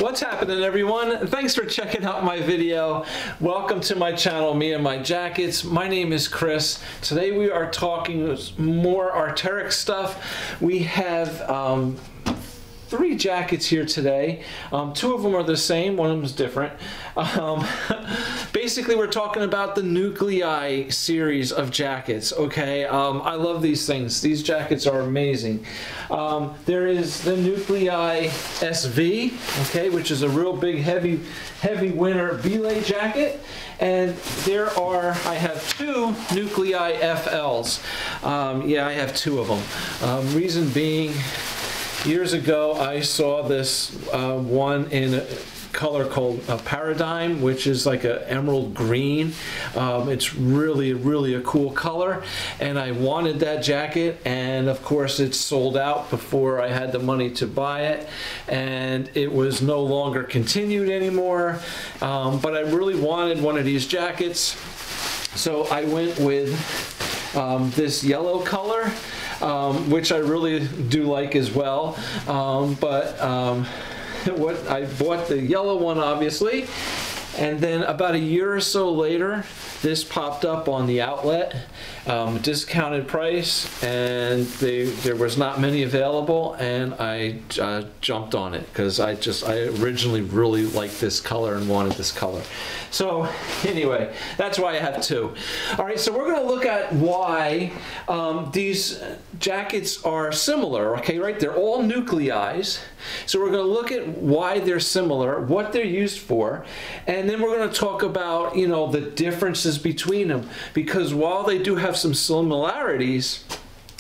What's happening, everyone? Thanks for checking out my video. Welcome to my channel, Me and My Jackets. My name is Chris. Today we are talking more Arc'teryx stuff. We have 3 jackets here today. 2 of them are the same, one of them is different. Basically, we're talking about the Nuclei series of jackets, okay? I love these things. These jackets are amazing. There is the Nuclei SV, okay, which is a real big, heavy winter belay jacket. And I have 2 Nuclei FLs. Yeah, I have 2 of them. Reason being, years ago, I saw this one in a color called Paradigm, which is like an emerald green. It's really a cool color, and I wanted that jacket, and of course it's sold out before I had the money to buy it, and it was no longer continued anymore. But I really wanted one of these jackets, so I went with this yellow color. Which I really do like as well, I bought the yellow one, obviously, and then about a year or so later, this popped up on the outlet, discounted price, and there was not many available, and I jumped on it because I originally really liked this color and wanted this color. So anyway, that's why I have 2. All right, so we're going to look at why these jackets are similar, okay, right? They're all nucleis. So we're going to look at why they're similar, what they're used for, and then we're going to talk about, you know, the differences between them, because while they do have some similarities,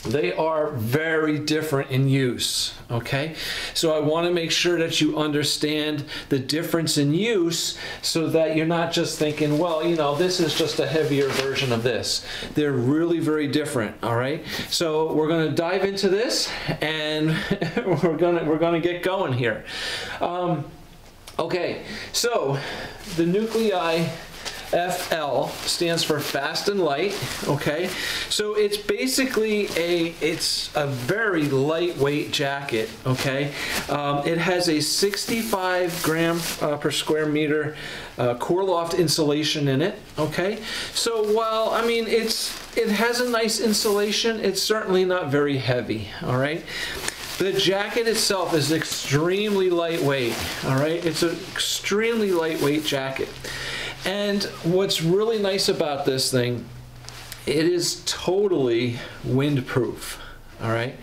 they are very different in use, okay? So I want to make sure that you understand the difference in use so that you're not just thinking, well, you know, this is just a heavier version of this. They're really very different, all right? So we're going to dive into this, and we're going to get going here. Okay, so the Nuclei FL stands for fast and light, okay? So it's basically it's a very lightweight jacket, okay? It has a 65 gram per square meter core loft insulation in it, okay? So while, I mean, it has a nice insulation, it's certainly not very heavy, all right? The jacket itself is extremely lightweight, all right? It's an extremely lightweight jacket. And what's really nice about this thing, it is totally windproof, all right?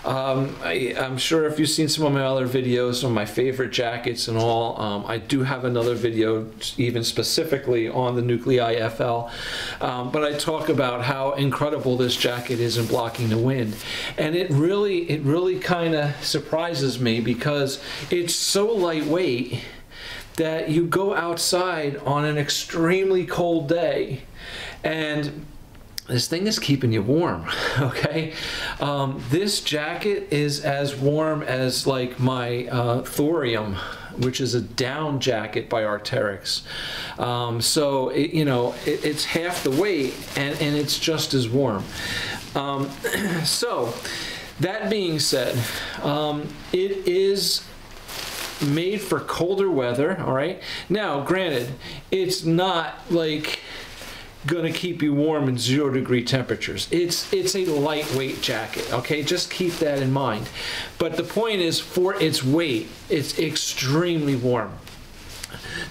I'm sure if you've seen some of my other videos, some of my favorite jackets and all, I do have another video even specifically on the Nuclei FL, but I talk about how incredible this jacket is in blocking the wind. And it really kind of surprises me because it's so lightweight that you go outside on an extremely cold day and this thing is keeping you warm, okay? This jacket is as warm as like my Thorium, which is a down jacket by Arc'teryx. So it's half the weight, and it's just as warm. So that being said, it is made for colder weather, all right? Now, granted, it's not like gonna keep you warm in 0-degree temperatures. It's a lightweight jacket, okay? Just keep that in mind. But the point is, for its weight, it's extremely warm.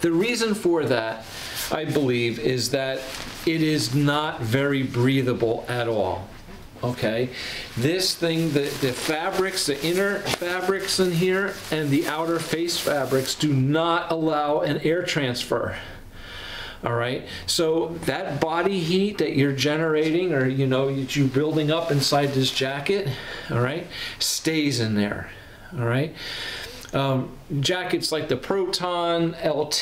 The reason for that, I believe, is that it is not very breathable at all. Okay, this thing, the fabrics, the inner fabrics in here and the outer face fabrics do not allow an air transfer. All right, so that body heat that you're generating, or you building up inside this jacket, all right, stays in there. All right. Jackets like the Proton LT,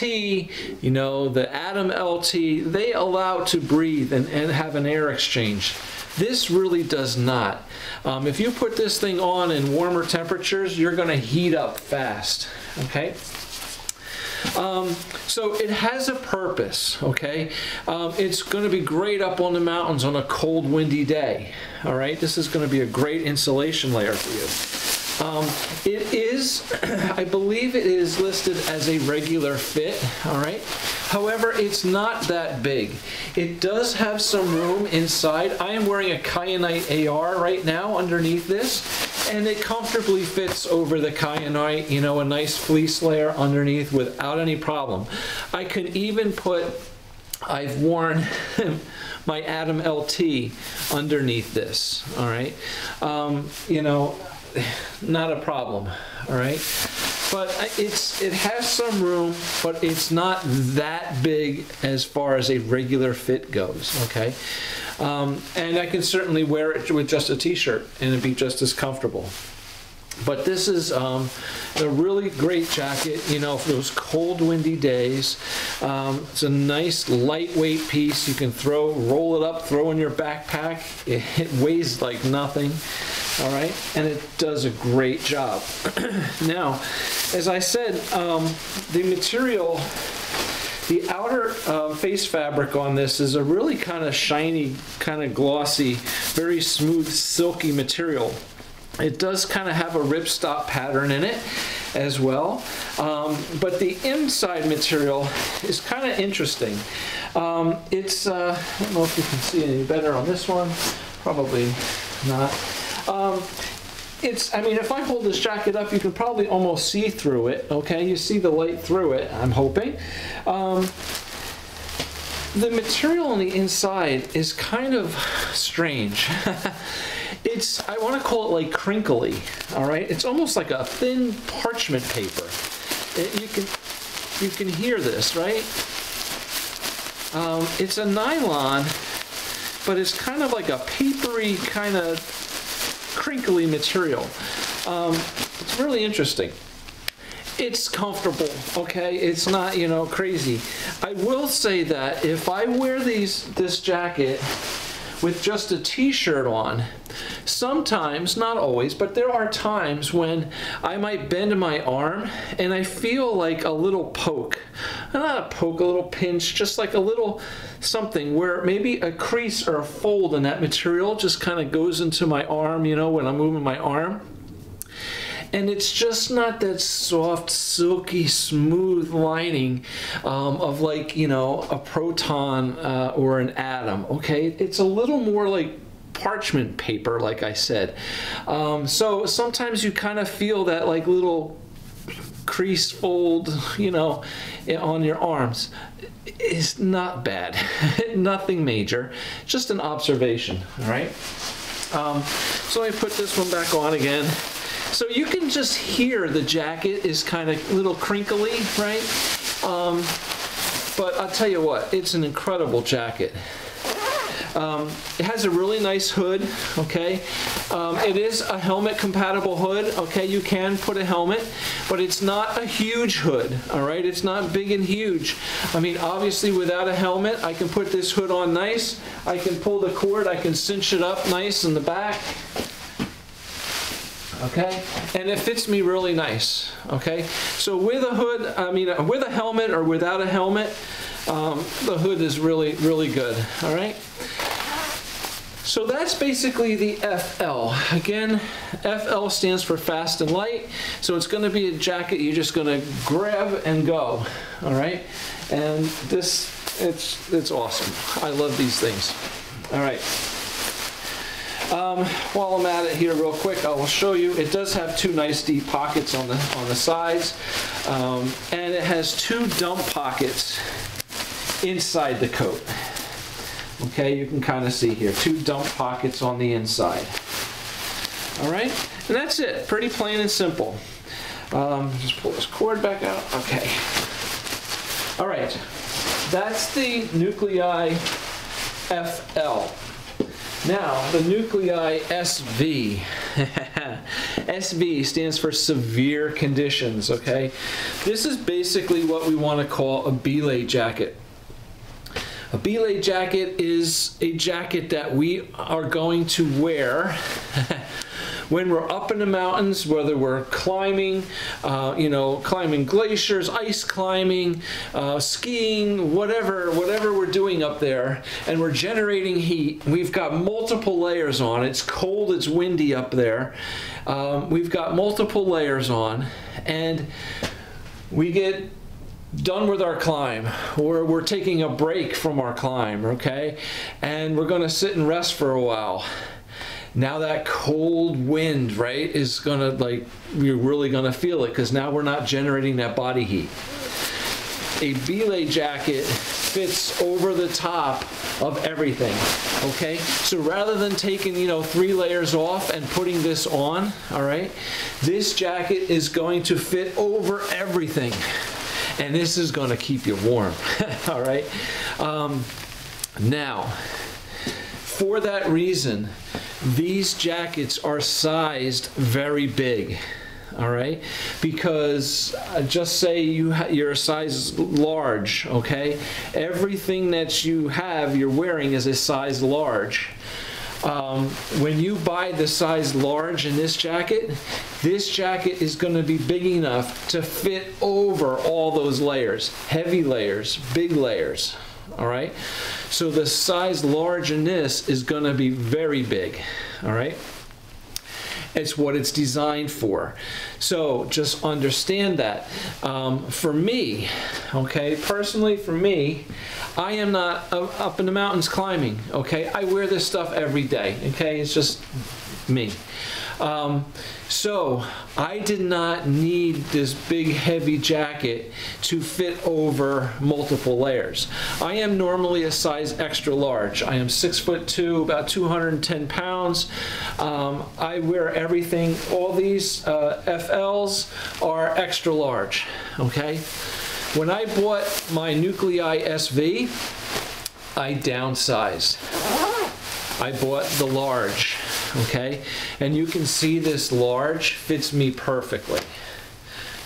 the Atom LT, they allow it to breathe and have an air exchange. This really does not. If you put this thing on in warmer temperatures, you're going to heat up fast, okay? So it has a purpose, okay? It's going to be great up on the mountains on a cold, windy day, all right? This is going to be a great insulation layer for you. It is, I believe it is listed as a regular fit, all right? However, it's not that big. It does have some room inside. I am wearing a kyanite AR right now underneath this, and it comfortably fits over the kyanite, you know, a nice fleece layer underneath without any problem. I can even put, I've worn my Atom LT underneath this, all right? You know, not a problem, all right? But it has some room, but it's not that big as far as a regular fit goes, okay? And I can certainly wear it with just a t-shirt and it'd be just as comfortable. But this is a really great jacket, you know, for those cold, windy days. It's a nice, lightweight piece. You can roll it up, throw in your backpack. It weighs like nothing, all right? And it does a great job. Now, as I said, the material, the outer face fabric on this is a really kind of shiny, kind of glossy, very smooth, silky material. It does kind of have a ripstop pattern in it as well, but the inside material is kind of interesting. It's, I don't know if you can see any better on this one, probably not. I mean, if I hold this jacket up, you can probably almost see through it, okay? You see the light through it, I'm hoping. The material on the inside is kind of strange. I want to call it like crinkly, all right? It's almost like a thin parchment paper. You can hear this, right? It's a nylon, but it's kind of like a papery, kind of crinkly material. It's really interesting. It's comfortable, okay? It's not, you know, crazy. I will say that if I wear this jacket with just a t-shirt on, sometimes, not always, but there are times when I might bend my arm and I feel like a little poke. Not a poke, a little pinch, just like a little something where maybe a crease or a fold in that material just kind of goes into my arm, you know, when I'm moving my arm. And it's just not that soft, silky, smooth lining of like, you know, a proton or an atom, okay? It's a little more like parchment paper, like I said. So sometimes you kind of feel that like little crease fold, you know, on your arms. It's not bad. Nothing major, just an observation, all right? So I put this one back on again. So you can just hear the jacket is kind of a little crinkly, right? But I'll tell you what, it's an incredible jacket. It has a really nice hood, okay? It is a helmet compatible hood, okay? You can put a helmet, but it's not a huge hood, all right? It's not big and huge. I mean, obviously without a helmet, I can put this hood on nice. I can pull the cord, I can cinch it up nice in the back. Okay, and it fits me really nice, okay? So with a hood, I mean, with a helmet or without a helmet, the hood is really, really good, all right? So that's basically the FL. Again, FL stands for fast and light, so it's gonna be a jacket you're just gonna grab and go, all right? And this, it's awesome. I love these things, all right. While I'm at it here real quick, I will show you. It does have two nice deep pockets on the sides, and it has two dump pockets inside the coat. Okay, you can kind of see here, two dump pockets on the inside. All right, and that's it. Pretty plain and simple. Just pull this cord back out. Okay. All right, that's the Nuclei FL. Now, the Nuclei SV. SV stands for severe conditions, okay? This is basically what we want to call a belay jacket. A belay jacket is a jacket that we are going to wear when we're up in the mountains, whether we're climbing, climbing glaciers, ice climbing, skiing, whatever we're doing up there, and we're generating heat. We've got multiple layers on. It's cold, it's windy up there. We've got multiple layers on, and we get done with our climb, or we're taking a break from our climb, okay? And we're gonna sit and rest for a while. Now that cold wind, right, is gonna, like, you're really gonna feel it, because now we're not generating that body heat. A belay jacket fits over the top of everything, okay? So rather than taking, 3 layers off and putting this on, all right, this jacket is going to fit over everything. And this is going to keep you warm, all right? Now, for that reason, these jackets are sized very big, all right? Because just say you're a size large, okay? Everything that you're wearing is a size large. When you buy the size large in this jacket is going to be big enough to fit over all those layers, heavy layers, big layers, all right? So the size large in this is going to be very big, all right? It's what it's designed for. So just understand that. For me, okay, personally for me, I am not up in the mountains climbing, okay? I wear this stuff every day, okay? It's just me. So I did not need this big heavy jacket to fit over multiple layers. I am normally a size extra large. I am 6'2", about 210 pounds. I wear everything, all these FLs are extra large, okay? When I bought my Nuclei SV, I downsized. I bought the large, okay? And you can see this large fits me perfectly.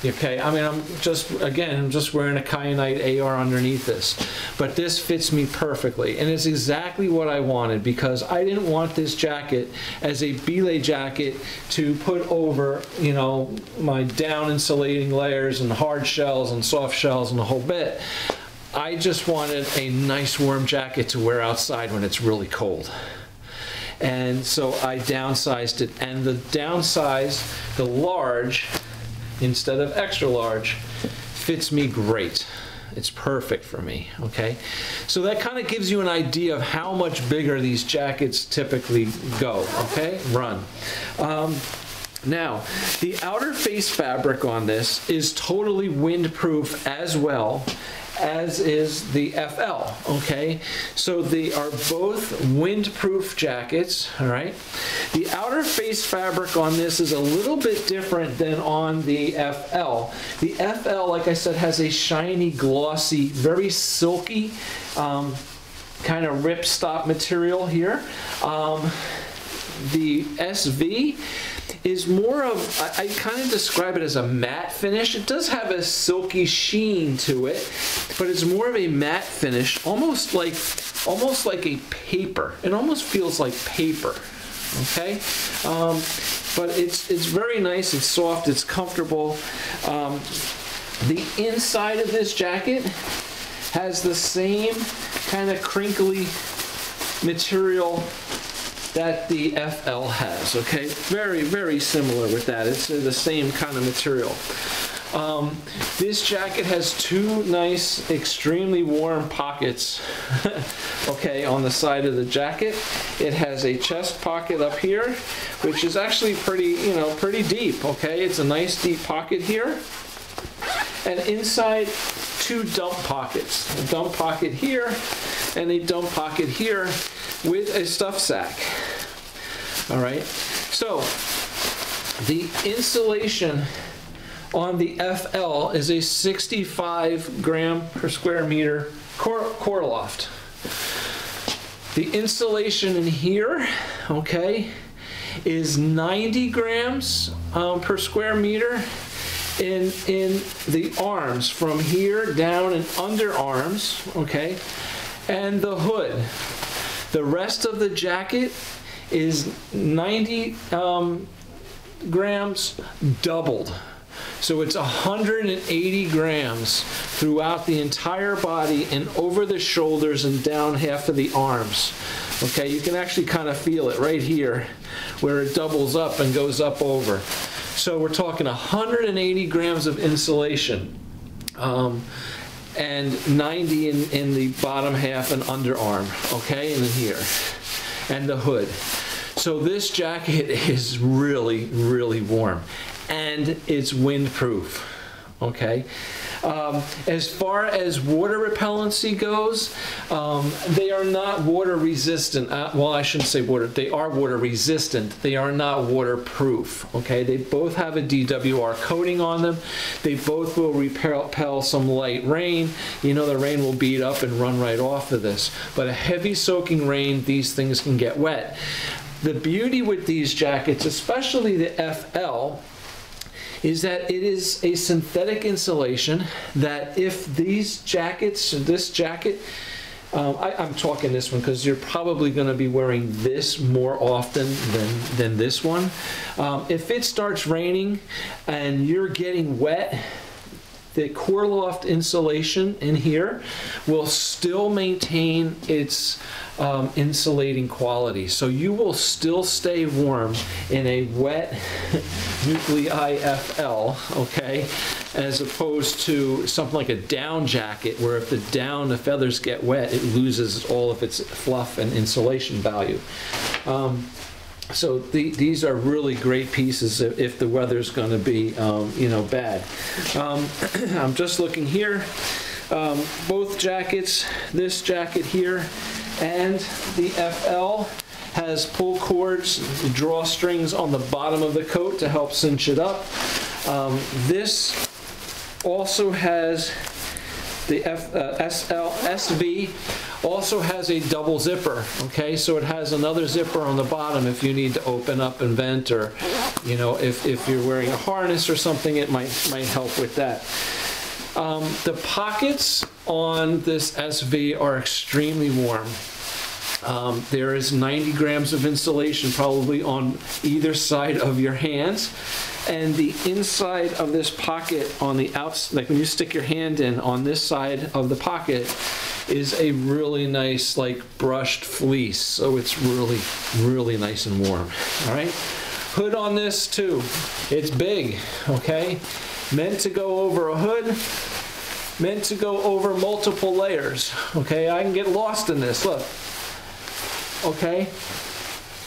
Okay, I mean, I'm just wearing a kyanite AR underneath this, but this fits me perfectly, and it's exactly what I wanted, because I didn't want this jacket as a belay jacket to put over, my down insulating layers and hard shells and soft shells and the whole bit. I just wanted a nice warm jacket to wear outside when it's really cold. And so I downsized it, and the large, instead of extra large, fits me great. It's perfect for me, okay? So that kind of gives you an idea of how much bigger these jackets typically go, okay? Run. Now, the outer face fabric on this is totally windproof as well, as is the FL, okay? So they are both windproof jackets, all right? The outer face fabric on this is a little bit different than on the FL. The FL, like I said, has a shiny, glossy, very silky kind of ripstop material here. The SV is more of, I kind of describe it as a matte finish. It does have a silky sheen to it, but it's more of a matte finish, almost like a paper. It almost feels like paper, okay? But it's very nice, it's soft, it's comfortable. The inside of this jacket has the same kind of crinkly material that the FL has, okay? Very, very similar with that. It's the same kind of material. This jacket has 2 nice, extremely warm pockets, okay, on the side of the jacket. It has a chest pocket up here, which is actually pretty, pretty deep, okay? It's a nice deep pocket here. And inside, 2 dump pockets. A dump pocket here, and a dump pocket here, with a stuff sack. All right, so the insulation on the FL is a 65 gram per square meter core loft. The insulation in here, okay, is 90 grams per square meter in the arms, from here down and under arms, okay, and the hood. The rest of the jacket is 90 grams doubled. So it's 180 grams throughout the entire body and over the shoulders and down half of the arms. Okay, you can actually kind of feel it right here where it doubles up and goes up over. So we're talking 180 grams of insulation and 90 in the bottom half and underarm, okay, and in here, and the hood. So this jacket is really, really warm, and it's windproof, okay? As far as water repellency goes, they are not water resistant. Well, I shouldn't say water. They are water resistant. They are not waterproof, okay? They both have a DWR coating on them. They both will repel some light rain. You know, the rain will beat up and run right off of this. But a heavy soaking rain, these things can get wet. The beauty with these jackets, especially the FL, is that it is a synthetic insulation that if these jackets, this jacket, I'm talking this one because you're probably going to be wearing this more often than this one. If it starts raining and you're getting wet, the Core-Loft insulation in here will still maintain its insulating quality. So you will still stay warm in a wet Nuclei FL, okay, as opposed to something like a down jacket where if the feathers get wet, it loses all of its fluff and insulation value. So these are really great pieces if the weather's going to be, you know, bad. I'm just looking here. Both jackets, this jacket here and the FL has pull cords, drawstrings on the bottom of the coat to help cinch it up. This also has the SV also has a double zipper, okay? So it has another zipper on the bottom if you need to open up and vent, or, you know, if you're wearing a harness or something, it might help with that. The pockets on this SV are extremely warm. There is 90 grams of insulation probably on either side of your hands. And the inside of this pocket on the outside, like when you stick your hand in on this side of the pocket, is a really nice, like, brushed fleece. So it's really, really nice and warm. All right. Hood on this too. It's big, okay? Meant to go over a hood, meant to go over multiple layers, okay? I can get lost in this, look. Okay?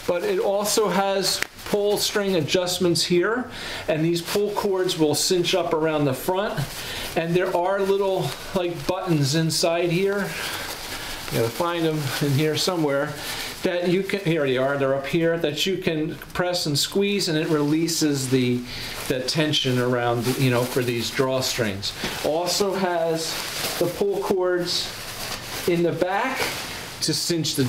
But it also has pull string adjustments here, and these pull cords will cinch up around the front, and there are little like buttons inside here. You gotta find them in here somewhere that you can, here they are, they're up here, that you can press and squeeze, and it releases the tension around, you know, for these drawstrings. Also has the pull cords in the back to cinch the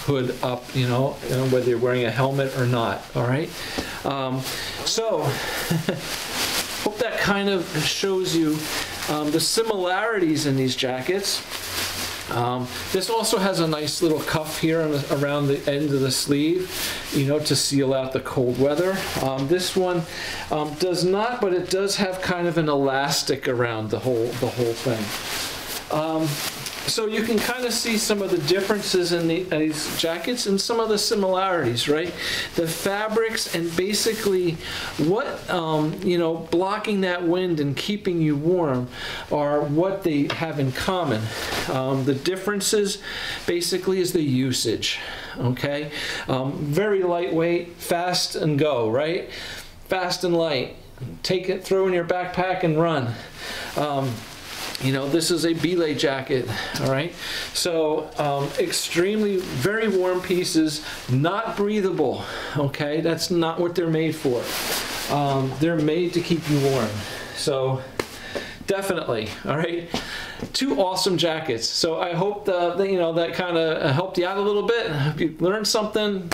hood up, you know, whether you're wearing a helmet or not, all right? So, hope that kind of shows you the similarities in these jackets. This also has a nice little cuff here around the end of the sleeve, you know, to seal out the cold weather. This one does not, but it does have kind of an elastic around the whole thing. So you can kind of see some of the differences in these jackets and some of the similarities, right? The fabrics and basically what, you know, blocking that wind and keeping you warm are what they have in common. The differences basically is the usage, okay? Very lightweight, fast and go, right? Fast and light. Take it, throw in your backpack and run. You know, this is a belay jacket, all right? So extremely, very warm pieces, not breathable, okay? That's not what they're made for. They're made to keep you warm. So definitely, all right? Two awesome jackets. So I hope you know, that kind of helped you out a little bit. I hope you learned something.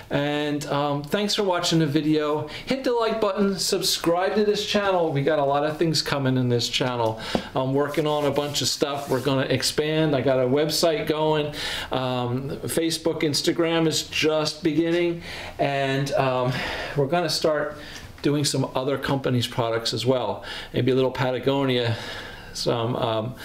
And thanks for watching the video. Hit the like button, subscribe to this channel. We got a lot of things coming in this channel. I'm working on a bunch of stuff. We're going to expand. I got a website going. Facebook, Instagram is just beginning. And we're going to start doing some other companies' products as well. Maybe a little Patagonia, some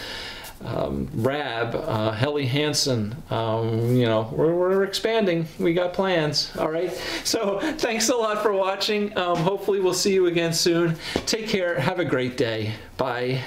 Rab, Helly Hansen. You know, we're expanding. We got plans. All right. So thanks a lot for watching. Hopefully we'll see you again soon. Take care. Have a great day. Bye.